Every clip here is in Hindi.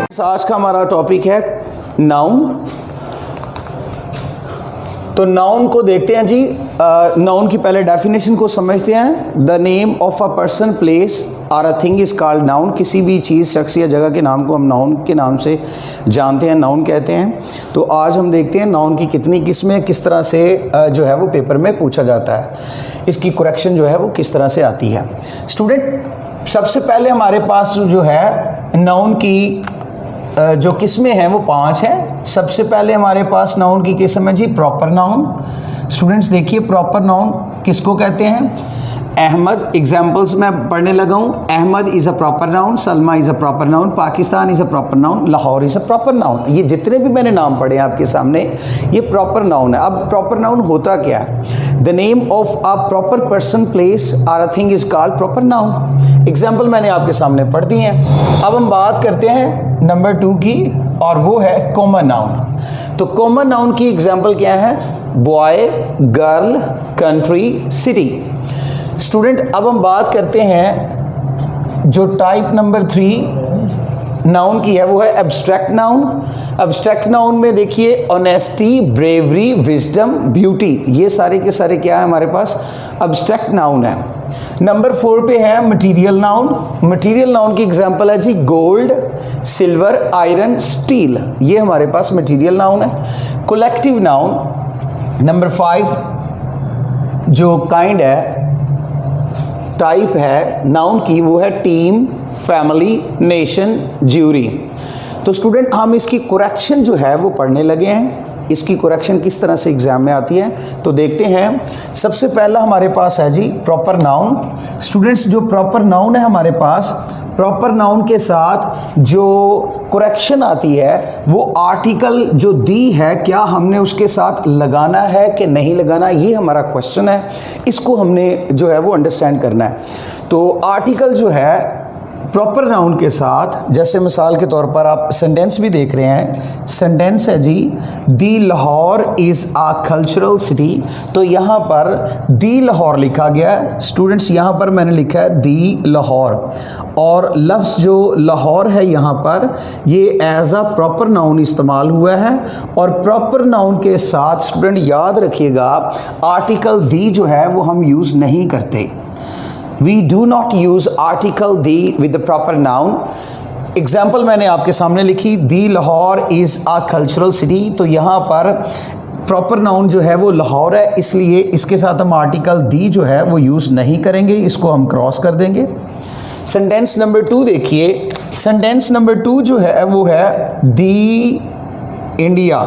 आज का हमारा टॉपिक है नाउन। तो नाउन को देखते हैं जी। नाउन की पहले डेफिनेशन को समझते हैं। The name of a person, place और a thing is called noun. किसी भी चीज़, शख्स या जगह के नाम को हम नाउन के नाम से जानते हैं, नाउन कहते हैं। तो आज हम देखते हैं नाउन की कितनी किस्में, किस तरह से जो है वो पेपर में पूछा जाता है, इसकी करेक्शन जो है वो किस तरह से आती है। स्टूडेंट, सबसे पहले हमारे पास जो है नाउन की जो किस्में हैं वो 5 हैं। सबसे पहले हमारे पास नाउन की किस्म है जी प्रॉपर नाउन। स्टूडेंट्स देखिए, प्रॉपर नाउन किसको कहते हैं? अहमद, एग्जाम्पल्स मैं पढ़ने लगा हूँ। Ahmad is a proper noun, Salma is a proper noun, Pakistan is a proper noun, Lahore is a proper noun. ये जितने भी मैंने नाम पढ़े हैं आपके सामने, ये प्रॉपर नाउन है। अब प्रॉपर नाउन होता क्या है? The name of a proper person, place और a thing is called proper noun. Example मैंने आपके सामने पढ़ दी हैं। अब हम बात करते हैं नंबर 2 की, और वो है कॉमन नाउन। तो कॉमन नाउन की एग्जाम्पल क्या है? Boy, girl, country, city. Student, अब हम बात करते हैं जो टाइप नंबर 3 नाउन की है, वो है एब्स्ट्रैक्ट नाउन। एब्स्ट्रैक्ट नाउन में देखिए ऑनेस्टी, ब्रेवरी, विजडम, ब्यूटी, ये सारे के सारे क्या है हमारे पास? एब्स्ट्रैक्ट नाउन है। नंबर 4 पे है मटीरियल नाउन। मटीरियल नाउन की एग्जांपल है जी गोल्ड, सिल्वर, आयरन, स्टील, ये हमारे पास मटीरियल नाउन है। कलेक्टिव नाउन नंबर 5 जो काइंड है, टाइप है नाउन की, वो है टीम, फैमिली, नेशन, ज्यूरी। तो स्टूडेंट, हम इसकी करेक्शन जो है वो पढ़ने लगे हैं। इसकी करेक्शन किस तरह से एग्जाम में आती है तो देखते हैं। सबसे पहला हमारे पास है जी प्रॉपर नाउन। स्टूडेंट्स, जो प्रॉपर नाउन है हमारे पास, प्रॉपर नाउन के साथ जो करेक्शन आती है वो आर्टिकल जो दी है, क्या हमने उसके साथ लगाना है कि नहीं लगाना, ये हमारा क्वेश्चन है। इसको हमने जो है वो अंडरस्टैंड करना है। तो आर्टिकल जो है प्रॉपर नाउन के साथ, जैसे मिसाल के तौर पर आप सेंटेंस भी देख रहे हैं। सेंटेंस है जी the Lahore is a cultural city. तो यहाँ पर दी लाहौर लिखा गया है। स्टूडेंट्स, यहाँ पर मैंने लिखा है दी लाहौर, और लफ्ज़ जो लाहौर है यहाँ पर, ये एज आ प्रॉपर नाउन इस्तेमाल हुआ है। और प्रॉपर नाउन के साथ स्टूडेंट याद रखिएगा, आर्टिकल दी जो है वो हम यूज़ नहीं करते। We do not use article the with the proper noun. Example मैंने आपके सामने लिखी, the Lahore is a cultural city. तो यहाँ पर प्रॉपर नाउन जो है वो लाहौर है, इसलिए इसके साथ हम आर्टिकल दी जो है वो यूज़ नहीं करेंगे, इसको हम क्रॉस कर देंगे। सेंटेंस नंबर 2 देखिए। सेंटेंस नंबर 2 जो है वो है दी इंडिया।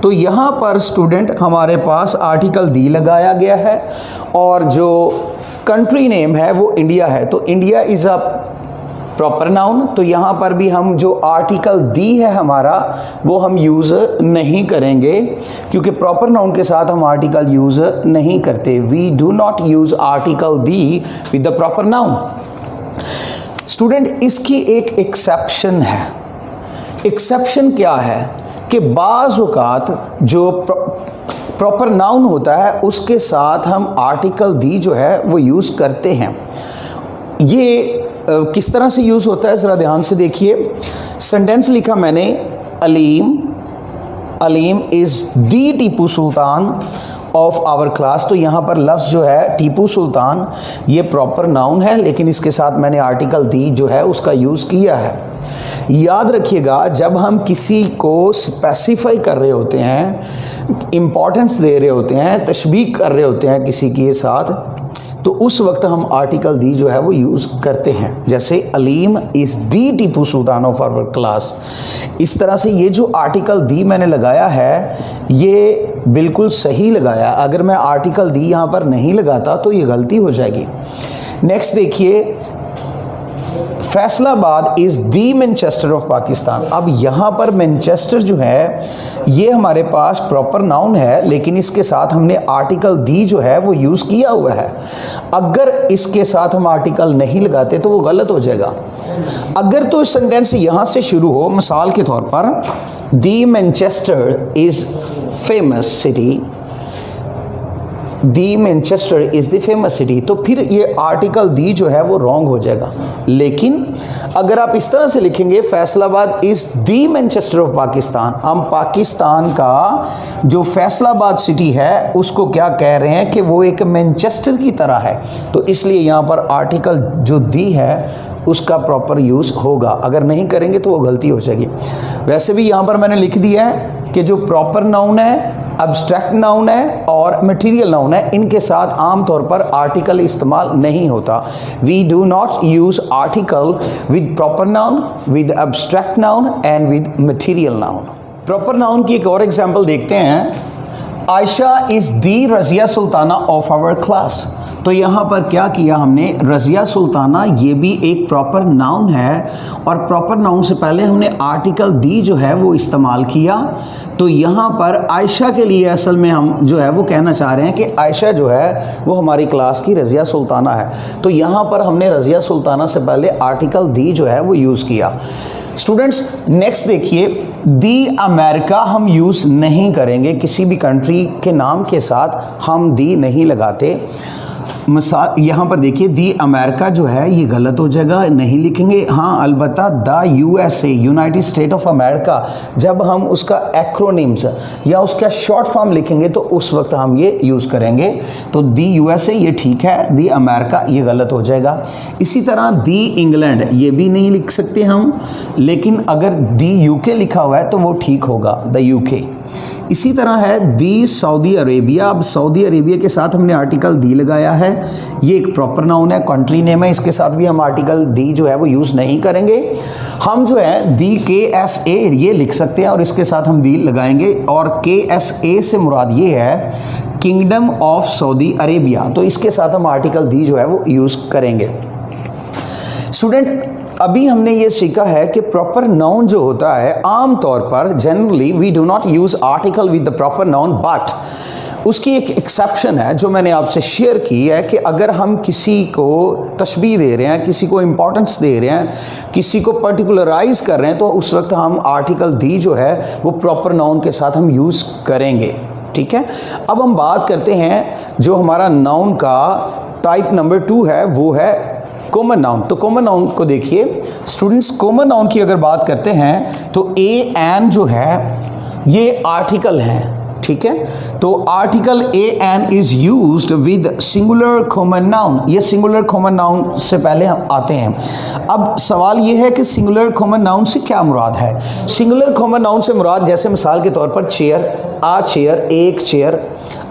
तो यहाँ पर स्टूडेंट हमारे पास आर्टिकल दी लगाया गया है, और जो कंट्री नेम है वो इंडिया है। तो India is a proper noun. तो यहाँ पर भी हम जो आर्टिकल दी है हमारा, वो हम यूज़ नहीं करेंगे, क्योंकि प्रॉपर नाउन के साथ हम आर्टिकल यूज़ नहीं करते। We do not use article the with the proper noun. Student, इसकी एक एक्सेप्शन है। एक्सेप्शन क्या है कि बाज़ औक़ात जो प्रॉपर नाउन होता है उसके साथ हम आर्टिकल दी जो है वो यूज़ करते हैं। ये किस तरह से यूज़ होता है ज़रा ध्यान से देखिए। सेंटेंस लिखा मैंने, Aleem is the Tipu Sultan of our class. तो यहाँ पर लफ्ज़ जो है टीपू सुल्तान, ये प्रॉपर नाउन है, लेकिन इसके साथ मैंने आर्टिकल दी जो है उसका यूज़ किया है। याद रखिएगा, जब हम किसी को स्पेसिफाई कर रहे होते हैं, इम्पॉर्टेंस दे रहे होते हैं, तशबीह कर रहे होते हैं किसी के साथ, तो उस वक्त हम आर्टिकल दी जो है वो यूज़ करते हैं। जैसे Aleem is the Tipu Sultan of our class. इस तरह से ये जो आर्टिकल दी मैंने लगाया है, ये बिल्कुल सही लगाया। अगर मैं आर्टिकल दी यहाँ पर नहीं लगाता तो ये गलती हो जाएगी। नेक्स्ट देखिए, Faisalabad is the Manchester of Pakistan. अब यहाँ पर मैनचेस्टर जो है ये हमारे पास प्रॉपर नाउन है, लेकिन इसके साथ हमने आर्टिकल दी जो है वो यूज़ किया हुआ है। अगर इसके साथ हम आर्टिकल नहीं लगाते तो वो गलत हो जाएगा। अगर तो सेंटेंस यहाँ से शुरू हो, मिसाल के तौर पर the Manchester is famous city, the Manchester is the famous city, तो फिर ये आर्टिकल दी जो है वो रॉन्ग हो जाएगा। लेकिन अगर आप इस तरह से लिखेंगे Faisalabad is the Manchester of Pakistan, हम पाकिस्तान का जो फैसलाबाद सिटी है उसको क्या कह रहे हैं कि वो एक मैनचेस्टर की तरह है, तो इसलिए यहाँ पर आर्टिकल जो दी है उसका प्रॉपर यूज़ होगा। अगर नहीं करेंगे तो वो गलती हो जाएगी। वैसे भी यहाँ पर मैंने लिख दिया है कि जो प्रॉपर नाउन है, अब्स्ट्रैक्ट नाउन है और मटेरियल नाउन है, इनके साथ आमतौर पर आर्टिकल इस्तेमाल नहीं होता। We do not use article with proper noun, with abstract noun and with material noun. Proper noun की एक और एग्जाम्पल देखते हैं। Ayesha is the Razia Sultana of our class, तो यहाँ पर क्या किया हमने, रज़िया सुल्ताना ये भी एक प्रॉपर नाउन है और प्रॉपर नाउन से पहले हमने आर्टिकल दी जो है वो इस्तेमाल किया। तो यहाँ पर आयशा के लिए असल में हम जो है वो कहना चाह रहे हैं कि आयशा जो है वो हमारी क्लास की रज़िया सुल्ताना है, तो यहाँ पर हमने रज़िया सुल्ताना से पहले आर्टिकल दी जो है वो यूज़ किया। स्टूडेंट्स नेक्स्ट देखिए, दी अमेरिका हम यूज़ नहीं करेंगे, किसी भी कंट्री के नाम के साथ हम दी नहीं लगाते। मिसाल यहाँ पर देखिए, दी अमेरिका जो है ये गलत हो जाएगा, नहीं लिखेंगे। हाँ अलबत्ता the USA, United state of America, जब हम उसका एक्रोनिम्स या उसका शॉर्ट फॉर्म लिखेंगे तो उस वक्त हम ये यूज़ करेंगे। तो दी यूएसए ये ठीक है, दी अमेरिका ये गलत हो जाएगा। इसी तरह दी इंग्लैंड ये भी नहीं लिख सकते हम, लेकिन अगर दी यूके लिखा हुआ है तो वो ठीक होगा, द यूके। इसी तरह है दी सऊदी अरेबिया, अब सऊदी अरेबिया के साथ हमने आर्टिकल दी लगाया है, ये एक प्रॉपर नाउन है, कंट्री नेम है, इसके साथ भी हम आर्टिकल दी जो है वो यूज़ नहीं करेंगे। हम जो है दी KSA ये लिख सकते हैं और इसके साथ हम दी लगाएंगे, और KSA से मुराद ये है किंगडम ऑफ सऊदी अरेबिया, तो इसके साथ हम आर्टिकल दी जो है वो यूज़ करेंगे। स्टूडेंट अभी हमने ये सीखा है कि प्रॉपर नाउन जो होता है आम तौर पर generally we do not use article with the proper noun, but उसकी एक एक्सेप्शन है जो मैंने आपसे शेयर की है कि अगर हम किसी को तशबीह दे रहे हैं, किसी को इम्पोर्टेंस दे रहे हैं, किसी को पर्टिकुलराइज कर रहे हैं, तो उस वक्त हम आर्टिकल दी जो है वो प्रॉपर नाउन के साथ हम यूज़ करेंगे। ठीक है, अब हम बात करते हैं जो हमारा नाउन का टाइप नंबर 2 है, वो है कॉमन नाउन। तो कॉमन नाउन को देखिए स्टूडेंट्स, कॉमन नाउन की अगर बात करते हैं तो ए एन जो है ये आर्टिकल है, ठीक है। तो article a an is used with singular common noun, ये सिंगुलर कॉमन नाउन से पहले हम आते हैं। अब सवाल ये है कि सिंगुलर कॉमन नाउन से क्या मुराद है। सिंगुलर कॉमन नाउन से मुराद जैसे मिसाल के तौर पर चेयर, आ चेयर, एक चेयर,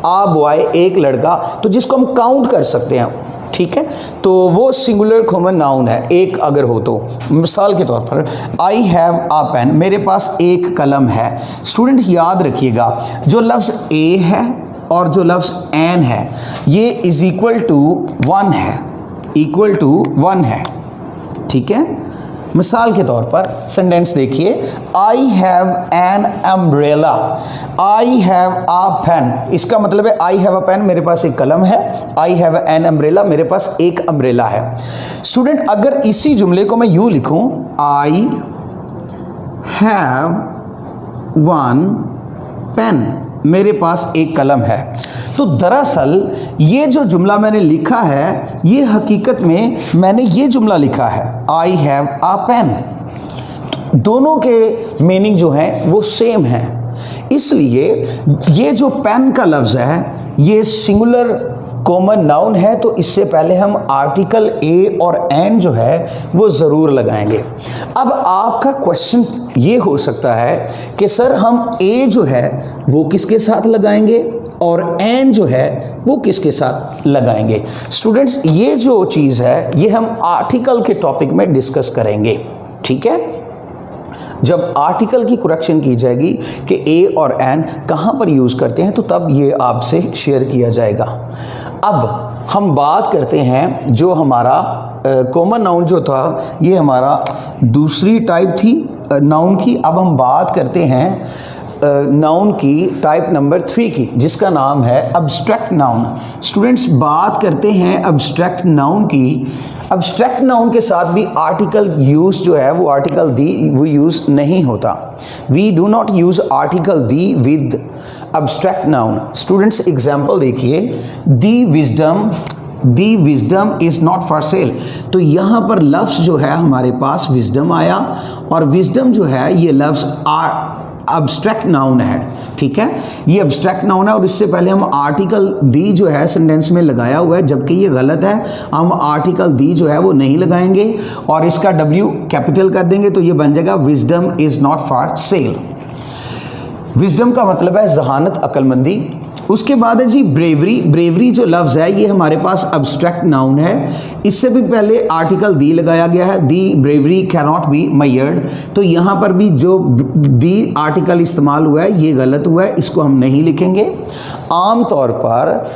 आ बॉय एक लड़का, तो जिसको हम काउंट कर सकते हैं, ठीक है, तो वो सिंगुलर कॉमन नाउन है एक अगर हो तो। मिसाल के तौर पर आई हैव आ पेन, मेरे पास एक कलम है। स्टूडेंट याद रखिएगा जो लफ्ज़ ए है और जो लफ्ज़ एन है ये इज इक्वल टू 1 है, इक्वल टू 1 है, ठीक है। मिसाल के तौर पर सेंटेंस देखिए, I have an umbrella, I have a pen, इसका मतलब है आई हैव अ पेन, मेरे पास एक कलम है, आई हैव एन अम्ब्रेला, मेरे पास एक अम्ब्रेला है। स्टूडेंट अगर इसी जुमले को मैं यूं लिखूं, आई हैव वन पेन, मेरे पास एक कलम है, तो दरअसल ये जो जुमला मैंने लिखा है ये हकीकत में मैंने ये जुमला लिखा है आई हैव आ पेन। दोनों के मीनिंग जो हैं वो सेम है, इसलिए ये जो पेन का लफ्ज़ है ये सिंगुलर कॉमन नाउन है, तो इससे पहले हम आर्टिकल ए और एन जो है वो ज़रूर लगाएंगे। अब आपका क्वेश्चन ये हो सकता है कि सर हम ए जो है वो किसके साथ लगाएंगे और एन जो है वो किसके साथ लगाएंगे। स्टूडेंट्स ये जो चीज़ है ये हम आर्टिकल के टॉपिक में डिस्कस करेंगे, ठीक है। जब आर्टिकल की करेक्शन की जाएगी कि ए और एन कहाँ पर यूज़ करते हैं तो तब ये आपसे शेयर किया जाएगा। अब हम बात करते हैं जो हमारा कॉमन नाउन जो था ये हमारा दूसरी टाइप थी नाउन की। अब हम बात करते हैं नाउन की टाइप नंबर 3 की, जिसका नाम है अब्स्ट्रैक्ट नाउन। स्टूडेंट्स बात करते हैं अब्स्ट्रैक्ट नाउन की। अब्स्ट्रैक्ट नाउन के साथ भी आर्टिकल यूज जो है वो आर्टिकल दी वो यूज नहीं होता। We do not use article the with abstract noun. Students example देखिए, the wisdom is not for sale. तो यहाँ पर लफ्ज़ जो है हमारे पास विजडम आया, और विजडम जो है ये लफ्ज़ अब्स्ट्रैक्ट नाउन है, ठीक है, ये अब्स्ट्रैक्ट नाउन है, और इससे पहले हम आर्टिकल दी जो है सेंटेंस में लगाया हुआ है, जबकि ये गलत है। हम आर्टिकल दी जो है वो नहीं लगाएंगे और इसका W कैपिटल कर देंगे, तो ये बन जाएगा wisdom is not for cell. Wisdom का मतलब है जहानत, अक्लमंदी। उसके बाद है जी ब्रेवरी। ब्रेवरी जो लफ्ज़ है ये हमारे पास अब्स्ट्रैक्ट नाउन है, इससे भी पहले आर्टिकल दी लगाया गया है, the bravery can not be measured. तो यहाँ पर भी जो दी आर्टिकल इस्तेमाल हुआ है ये गलत हुआ है, इसको हम नहीं लिखेंगे। आम तौर पर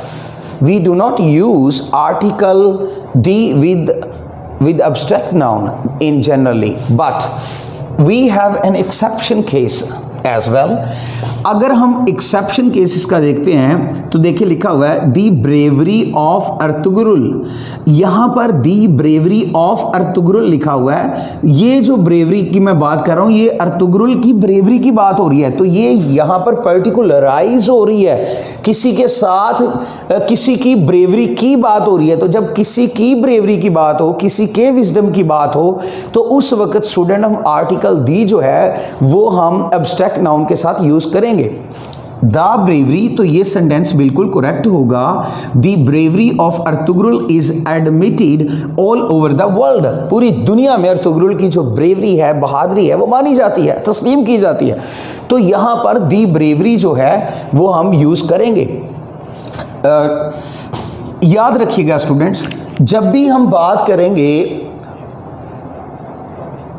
we do not use article the with abstract noun in generally, but we have an exception case as well. अगर हम एक्सेप्शन केसेस का देखते हैं तो देखिए लिखा हुआ है दी ब्रेवरी ऑफ अर्तुगरुल। यहाँ पर दी ब्रेवरी ऑफ अर्तुगरुल लिखा हुआ है। ये जो ब्रेवरी की मैं बात कर रहा हूँ ये अर्तुगरुल की ब्रेवरी की बात हो रही है, तो ये यहाँ पर पर्टिकुलराइज हो रही है, किसी के साथ किसी की ब्रेवरी की बात हो रही है। तो जब किसी की ब्रेवरी की बात हो, किसी के विजडम की बात हो, तो उस वक्त स्टूडेंट हम आर्टिकल दी जो है वो हम एब्स्ट्रैक्ट नाउन के साथ यूज करेंगे। द ब्रेवरी, तो ये सेंटेंस बिल्कुल करेक्ट होगा। The bravery of Ertugrul is admitted all over the world. पूरी दुनिया में अर्तुगरुल की जो ब्रेवरी है, बहादुरी है, वो मानी जाती है, तस्लीम की जाती है। तो यहां पर द ब्रेवरी जो है वो हम यूज करेंगे। याद रखिएगा स्टूडेंट्स, जब भी हम बात करेंगे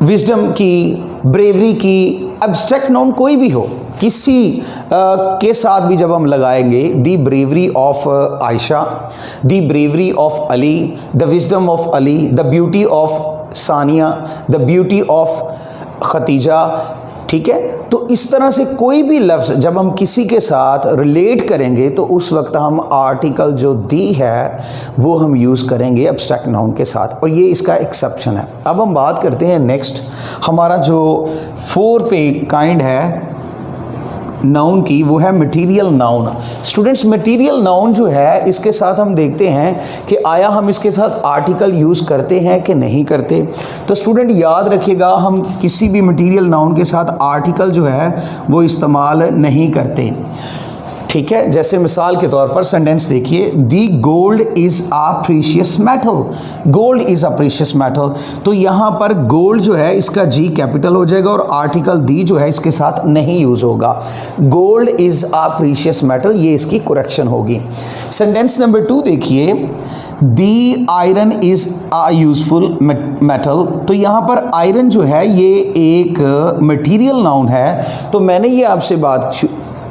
विजडम की, ब्रेवरी की, एब्स्ट्रैक्ट नाउन कोई भी हो, किसी के साथ भी जब हम लगाएंगे, the bravery of Ayesha, the bravery of Ali, the wisdom of Ali, the beauty of Sania, the beauty of Khatija, ठीक है। तो इस तरह से कोई भी लफ्ज़ जब हम किसी के साथ रिलेट करेंगे तो उस वक्त हम आर्टिकल जो दी है वो हम यूज़ करेंगे एब्स्ट्रैक्ट नाउन के साथ, और ये इसका एक्सेप्शन है। अब हम बात करते हैं नेक्स्ट, हमारा जो 4 पे काइंड है नाउन की, वो है material noun. Students material noun जो है इसके साथ हम देखते हैं कि आया हम इसके साथ आर्टिकल यूज़ करते हैं कि नहीं करते। तो स्टूडेंट याद रखिएगा, हम किसी भी मटेरियल नाउन के साथ आर्टिकल जो है वो इस्तेमाल नहीं करते, ठीक है। जैसे मिसाल के तौर पर सेंटेंस देखिए, the gold is a precious metal. Gold is a precious metal, तो यहाँ पर गोल्ड जो है इसका जी कैपिटल हो जाएगा और आर्टिकल दी जो है इसके साथ नहीं यूज़ होगा। Gold is a precious metal, ये इसकी करेक्शन होगी। सेंटेंस नंबर 2 देखिए, the iron is a useful metal. तो यहाँ पर आयरन जो है ये एक मटीरियल नाउन है। तो मैंने ये आपसे बात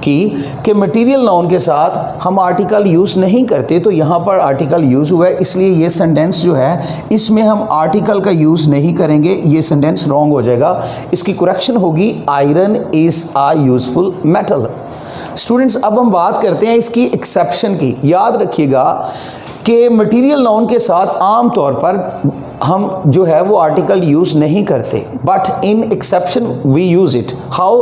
कि मटेरियल नाउन के साथ हम आर्टिकल यूज़ नहीं करते, तो यहाँ पर आर्टिकल यूज़ हुआ है, इसलिए ये सेंटेंस जो है इसमें हम आर्टिकल का यूज़ नहीं करेंगे, ये सेंटेंस रॉन्ग हो जाएगा। इसकी करेक्शन होगी iron is a useful metal. Students अब हम बात करते हैं इसकी एक्सेप्शन की। याद रखिएगा कि मटेरियल नाउन के साथ आम तौर पर हम जो है वो आर्टिकल यूज़ नहीं करते, but in exception we use it. How?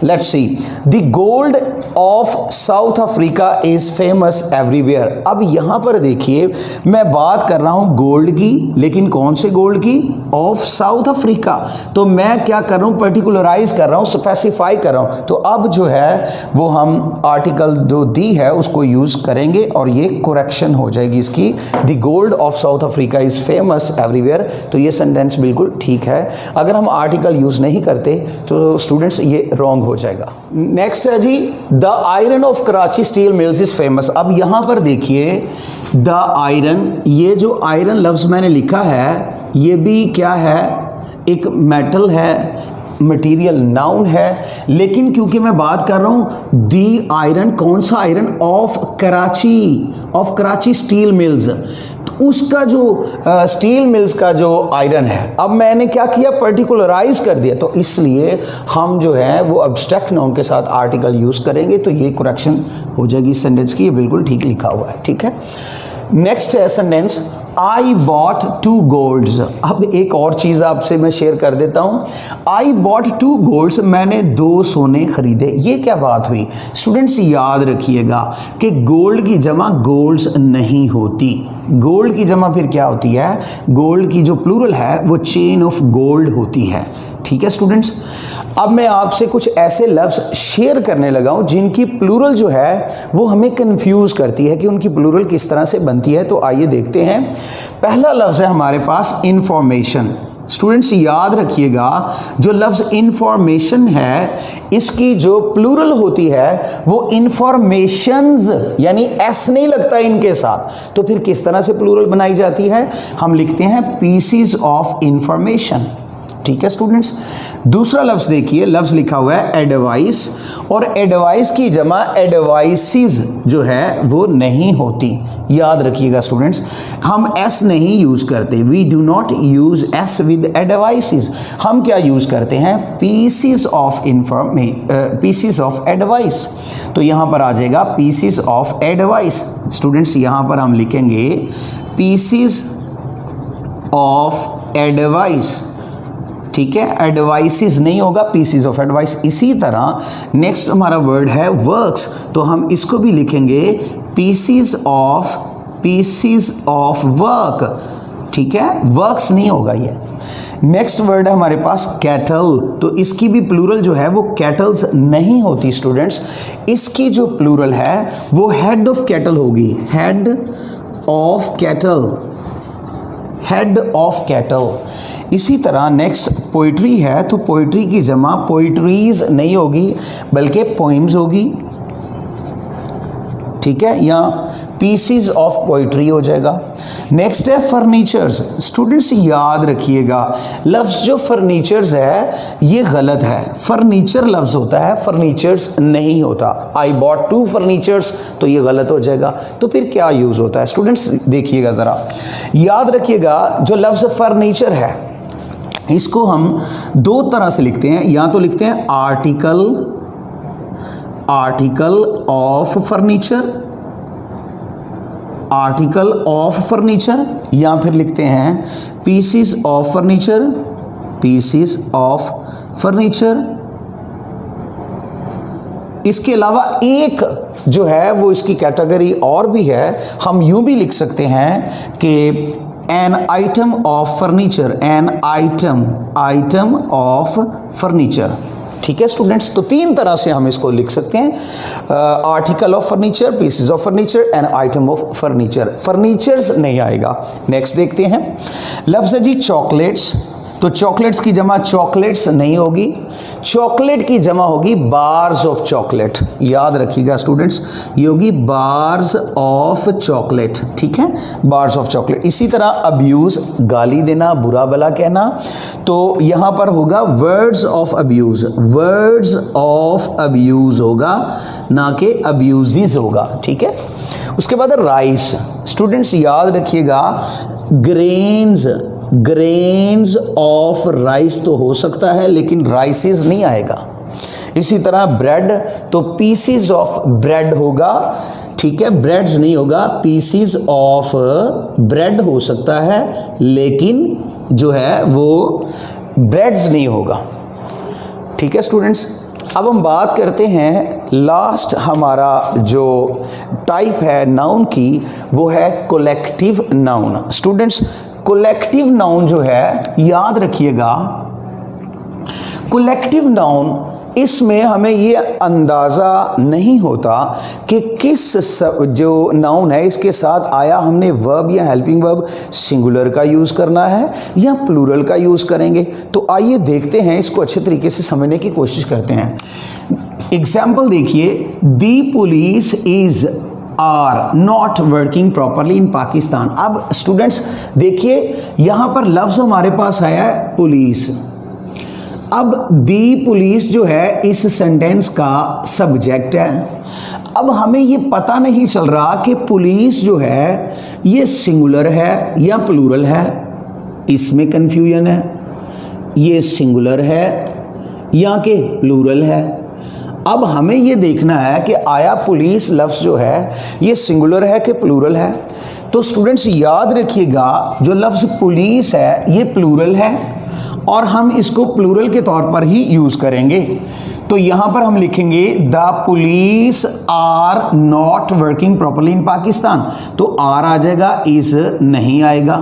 Let's see. The gold of South Africa is famous everywhere. अब यहाँ पर देखिए, मैं बात कर रहा हूँ गोल्ड की, लेकिन कौन से गोल्ड की? Of South Africa. तो मैं क्या कर रहा हूँ? पर्टिकुलराइज कर रहा हूँ, स्पेसिफाई कर रहा हूँ। तो अब जो है वो हम आर्टिकल जो दी है उसको यूज़ करेंगे और ये करेक्शन हो जाएगी इसकी। The gold of South Africa is famous everywhere. तो ये सेंटेंस बिल्कुल ठीक है। अगर हम आर्टिकल यूज़ नहीं करते तो स्टूडेंट्स ये रॉन्ग हो जाएगा। नेक्स्ट है जी, the iron of Karachi steel mills is famous. अब यहाँ पर देखिए, द आयरन, ये जो आयरन लफ्ज़ मैंने लिखा है ये भी क्या है? एक मेटल है, मटेरियल नाउन है, लेकिन क्योंकि मैं बात कर रहा हूँ दी आयरन, कौन सा iron? Of Karachi steel mills. तो उसका जो स्टील मिल्स का जो आयरन है, अब मैंने क्या किया? पर्टिकुलराइज कर दिया, तो इसलिए हम जो है वो एब्स्ट्रैक्ट नाउन के साथ आर्टिकल यूज़ करेंगे, तो ये करेक्शन हो जाएगी इस सेंटेंस की। ये बिल्कुल ठीक लिखा हुआ है, ठीक है। नेक्स्ट है सेंटेंस, आई बॉट 2 गोल्ड्स। अब एक और चीज़ आपसे मैं शेयर कर देता हूँ। आई बॉट 2 गोल्ड्स, मैंने 2 सोने खरीदे। ये क्या बात हुई स्टूडेंट्स? याद रखिएगा कि गोल्ड की जमा गोल्ड्स नहीं होती। गोल्ड की जमा फिर क्या होती है? गोल्ड की जो प्लूरल है वो चेन ऑफ गोल्ड होती है। ठीक है स्टूडेंट्स, अब मैं आपसे कुछ ऐसे लफ्ज़ शेयर करने लगा हूं जिनकी प्लूरल जो है वो हमें कंफ्यूज करती है कि उनकी प्लूरल किस तरह से बनती है। तो आइए देखते हैं। पहला लफ्ज़ है हमारे पास इंफॉर्मेशन। स्टूडेंट्स याद रखिएगा, जो लफ्ज़ इंफॉर्मेशन है इसकी जो प्लूरल होती है वो इंफॉर्मेशंस, यानी एस नहीं लगता इनके साथ। तो फिर किस तरह से प्लूरल बनाई जाती है? हम लिखते हैं पीसीज ऑफ इंफॉर्मेशन। ठीक है स्टूडेंट्स, दूसरा लफ्ज़ देखिए, लफ्ज़ लिखा हुआ है एडवाइस, और एडवाइस की जमा एडवाइसिस जो है वो नहीं होती। याद रखिएगा स्टूडेंट्स, हम एस नहीं यूज़ करते। We do not use S with advices. हम क्या यूज़ करते हैं? Pieces of pieces of advice. तो यहाँ पर आ जाएगा पीसीज ऑफ एडवाइस। स्टूडेंट्स यहाँ पर हम लिखेंगे पीसीज ऑफ एडवाइस। ठीक है, एडवाइसिस नहीं होगा, पीसीज ऑफ एडवाइस। इसी तरह नेक्स्ट हमारा वर्ड है वर्क्स, तो हम इसको भी लिखेंगे पीसीज ऑफ वर्क। ठीक है, वर्क्स नहीं होगा ये। नेक्स्ट वर्ड है हमारे पास कैटल, तो इसकी भी प्लूरल जो है वो कैटल्स नहीं होती स्टूडेंट्स। इसकी जो प्लूरल है वो हेड ऑफ कैटल होगी, head of cattle, head of cattle. इसी तरह नेक्स्ट पोइट्री है, तो पोइट्री की जमा पोइट्रीज नहीं होगी बल्कि पोइम्स होगी। ठीक है, या पीसीज ऑफ पोइट्री हो जाएगा। नेक्स्ट है फर्नीचर्स। स्टूडेंट्स याद रखिएगा, लफ्ज़ जो फर्नीचर्स है ये गलत है। फर्नीचर लफ्ज़ होता है, फर्नीचर्स नहीं होता। आई बॉट 2 फर्नीचर्स, तो ये गलत हो जाएगा। तो फिर क्या यूज़ होता है स्टूडेंट्स? देखिएगा ज़रा, याद रखिएगा, जो लफ्ज़ फर्नीचर है इसको हम 2 तरह से लिखते हैं। या तो लिखते हैं article of furniture, article of furniture, या फिर लिखते हैं pieces of furniture, PCs of furniture. इसके अलावा एक जो है वो इसकी कैटेगरी और भी है, हम यूं भी लिख सकते हैं कि an item of furniture, an item of furniture. ठीक है स्टूडेंट्स, तो 3 तरह से हम इसको लिख सकते हैं, article of furniture, pieces of furniture and item of furniture. Furnitures नहीं आएगा। नेक्स्ट देखते हैं, लफ्ज़ है जी चॉकलेट्स, तो चॉकलेट्स की जमा चॉकलेट्स नहीं होगी, चॉकलेट की जमा होगी बार्स ऑफ चॉकलेट। याद रखिएगा स्टूडेंट्स, ये होगी बार्स ऑफ चॉकलेट। ठीक है, बार्स ऑफ चॉकलेट। इसी तरह अब्यूज़, गाली देना, बुरा भला कहना, तो यहाँ पर होगा words of abuse, words of abuse होगा, ना कि अब्यूज़िस होगा। ठीक है, उसके बाद राइस। स्टूडेंट्स याद रखिएगा, ग्रेन्स ऑफ राइस तो हो सकता है लेकिन राइसेस नहीं आएगा। इसी तरह ब्रेड, तो पीसीज ऑफ ब्रेड होगा। ठीक है, ब्रेड्स नहीं होगा, पीसीज ऑफ ब्रेड हो सकता है लेकिन जो है वो ब्रेड्स नहीं होगा। ठीक है स्टूडेंट्स, अब हम बात करते हैं लास्ट हमारा जो टाइप है नाउन की, वो है collective noun. Students collective noun जो है, याद रखिएगा, कोलेक्टिव नाउन इसमें हमें ये अंदाज़ा नहीं होता कि किस जो नाउन है इसके साथ आया हमने वर्ब या हेल्पिंग वर्ब सिंगुलर का यूज़ करना है या प्लूरल का यूज़ करेंगे। तो आइए देखते हैं, इसको अच्छे तरीके से समझने की कोशिश करते हैं। एग्जाम्पल देखिए, the police is are not working properly in Pakistan. अब स्टूडेंट्स देखिए, यहाँ पर लफ्ज़ हमारे पास आया है पुलिस। अब दी पुलिस जो है इस सेंटेंस का सब्जेक्ट है। अब हमें ये पता नहीं चल रहा कि पुलिस जो है ये सिंगुलर है या प्लूरल है, इसमें कन्फ्यूजन है। ये सिंगुलर है या कि प्लूरल है। अब हमें ये देखना है कि आया पुलिस लफ्ज़ जो है ये सिंगुलर है कि प्लूरल है। तो स्टूडेंट्स याद रखिएगा जो लफ्ज़ पुलिस है ये प्लूरल है और हम इसको प्लूरल के तौर पर ही यूज़ करेंगे। तो यहाँ पर हम लिखेंगे the police are not working properly in Pakistan, तो आर आ जाएगा, इज नहीं आएगा।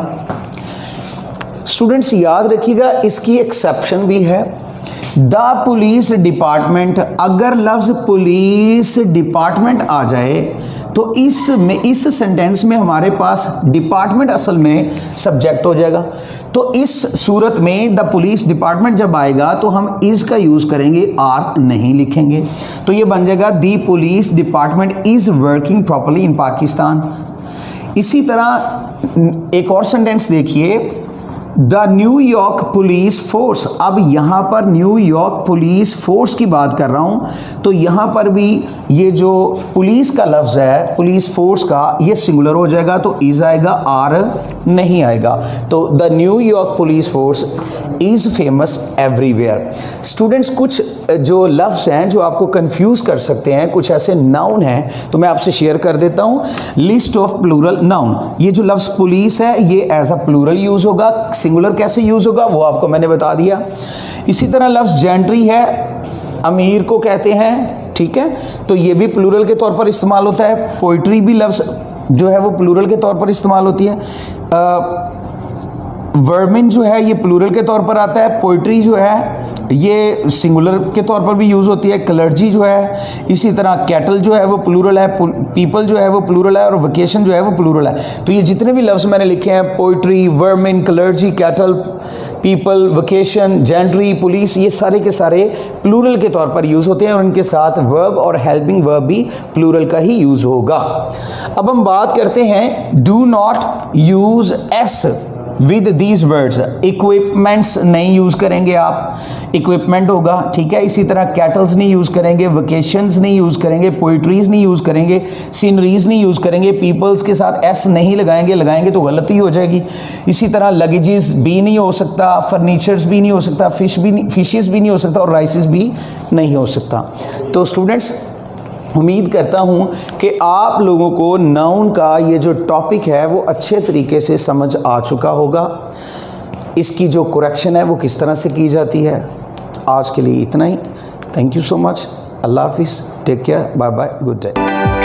स्टूडेंट्स याद रखिएगा इसकी एक्सेप्शन भी है। द पुलिस डिपार्टमेंट, अगर लफ्ज़ पुलिस डिपार्टमेंट आ जाए तो इस सेंटेंस में हमारे पास डिपार्टमेंट असल में सब्जेक्ट हो जाएगा। तो इस सूरत में द पुलिस डिपार्टमेंट जब आएगा तो हम इज का यूज़ करेंगे, आर नहीं लिखेंगे। तो ये बन जाएगा the police department is working properly in Pakistan. इसी तरह एक और सेंटेंस देखिए, द न्यूयॉर्क पुलिस फोर्स। अब यहाँ पर न्यूयॉर्क पुलिस फोर्स की बात कर रहा हूँ, तो यहाँ पर भी ये जो पुलिस का लफ्ज़ है पुलिस फोर्स का, ये सिंगुलर हो जाएगा, तो इज आएगा, आर नहीं आएगा। तो the New York police force is famous everywhere. Students कुछ जो लफ्ज़ हैं जो आपको कंफ्यूज कर सकते हैं, कुछ ऐसे नाउन हैं तो मैं आपसे शेयर कर देता हूँ। लिस्ट ऑफ प्लूरल नाउन, ये जो लफ्ज़ पुलिस है ये एज अ प्लूरल यूज़ होगा, सिंगुलर कैसे यूज़ होगा वो आपको मैंने बता दिया। इसी तरह लफ्ज़ जेंट्री है, अमीर को कहते हैं, ठीक है, तो ये भी प्लूरल के तौर पर इस्तेमाल होता है। पोइट्री भी लफ्ज़ जो है वो प्लूरल के तौर पर इस्तेमाल होती है। वर्मिन जो है ये प्लूरल के तौर पर आता है। पोइट्री जो है ये सिंगुलर के तौर पर भी यूज़ होती है। क्लर्जी जो है, इसी तरह कैटल जो है वो प्लूरल है, पीपल जो है वो प्लूरल है, और वेकेशन जो है वो प्लूरल है। तो ये जितने भी लफ्ज़ मैंने लिखे हैं, poetry, vermin, clergy, cattle, people, vacation, gentry, police, ये सारे के सारे प्लूरल के तौर पर यूज़ होते हैं और उनके साथ वर्ब और हेल्पिंग वर्ब भी प्लूरल का ही यूज़ होगा। अब हम बात करते हैं do not use S with these words. Equipments नहीं यूज़ करेंगे आप, इक्विपमेंट होगा, ठीक है। इसी तरह कैटल्स नहीं यूज़ करेंगे, वेकेशंस नहीं यूज़ करेंगे, पोइट्रीज़ नहीं यूज़ करेंगे, सीनरीज नहीं यूज़ करेंगे, पीपल्स के साथ एस नहीं लगाएंगे, लगाएंगे तो गलती हो जाएगी। इसी तरह लगेजेस भी नहीं हो सकता, फर्नीचर्स भी नहीं हो सकता, फिशेस भी नहीं हो सकता, और राइसेस भी नहीं हो सकता। तो स्टूडेंट्स उम्मीद करता हूँ कि आप लोगों को नाउन का ये जो टॉपिक है वो अच्छे तरीके से समझ आ चुका होगा। इसकी जो करेक्शन है वो किस तरह से की जाती है। आज के लिए इतना ही। Thank you so much. अल्लाह हाफिज़। Take care. Bye bye. Good day.